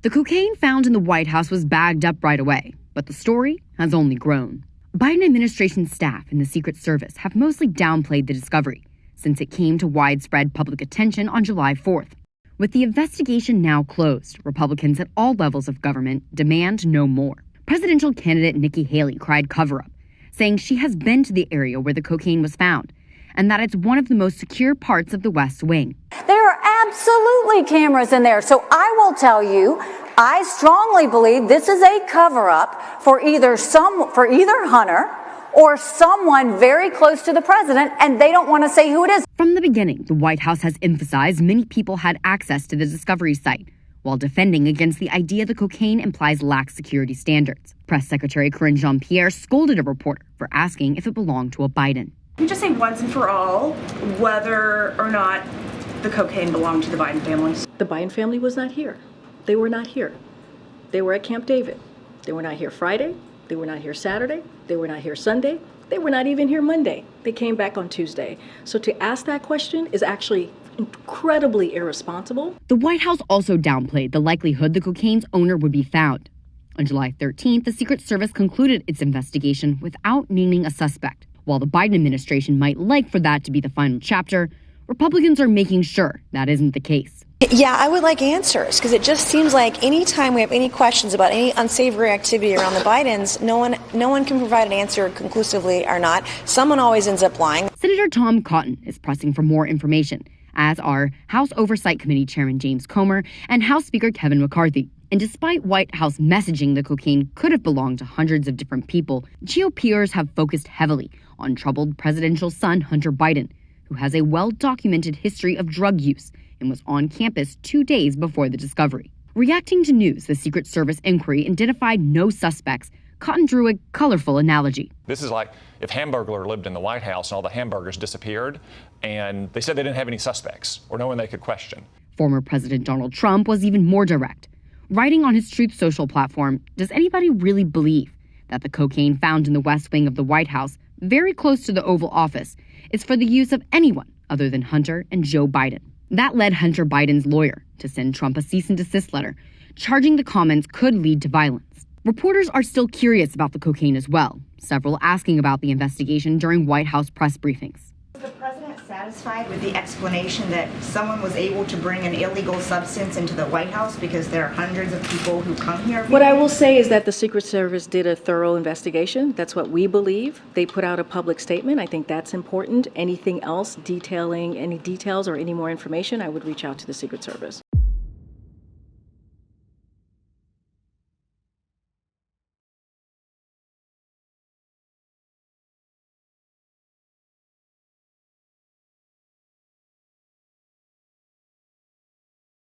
The cocaine found in the White House was bagged up right away, but the story has only grown. Biden administration staff and the Secret Service have mostly downplayed the discovery since it came to widespread public attention on July 4th. With the investigation now closed, Republicans at all levels of government demand no more. Presidential candidate Nikki Haley cried cover-up, saying she has been to the area where the cocaine was found and that it's one of the most secure parts of the West Wing. There are absolutely cameras in there. So I will tell you, I strongly believe this is a cover-up for either Hunter or someone very close to the president, and they don't want to say who it is. From the beginning, the White House has emphasized many people had access to the discovery site, while defending against the idea the cocaine implies lax security standards. Press Secretary Karine Jean-Pierre scolded a reporter for asking if it belonged to a Biden. Can you just say once and for all whether or not the cocaine belonged to the Biden family? The Biden family was not here. They were not here. They were at Camp David. They were not here Friday. They were not here Saturday. They were not here Sunday. They were not even here Monday. They came back on Tuesday. So to ask that question is actually incredibly irresponsible. The White House also downplayed the likelihood the cocaine's owner would be found. On July 13th, the Secret Service concluded its investigation without naming a suspect. While the Biden administration might like for that to be the final chapter, Republicans are making sure that isn't the case. Yeah, I would like answers, because it just seems like anytime we have any questions about any unsavory activity around the Bidens, no one can provide an answer conclusively or not. Someone always ends up lying. Senator Tom Cotton is pressing for more information, as are House Oversight Committee Chairman James Comer and House Speaker Kevin McCarthy. And despite White House messaging the cocaine could have belonged to hundreds of different people, GOPers have focused heavily on troubled presidential son Hunter Biden, who has a well-documented history of drug use and was on campus 2 days before the discovery. Reacting to news the Secret Service inquiry identified no suspects, Cotton drew a colorful analogy. This is like if Hamburglar lived in the White House and all the hamburgers disappeared, and they said they didn't have any suspects or no one they could question. Former President Donald Trump was even more direct. Writing on his Truth Social platform, does anybody really believe that the cocaine found in the West Wing of the White House, very close to the Oval Office, is for the use of anyone other than Hunter and Joe Biden? That led Hunter Biden's lawyer to send Trump a cease and desist letter, charging the comments could lead to violence. Reporters are still curious about the cocaine as well, several asking about the investigation during White House press briefings. Was the president satisfied with the explanation that someone was able to bring an illegal substance into the White House because there are hundreds of people who come here? What I will say is that the Secret Service did a thorough investigation. That's what we believe. They put out a public statement. I think that's important. Anything else detailing any details or any more information, I would reach out to the Secret Service.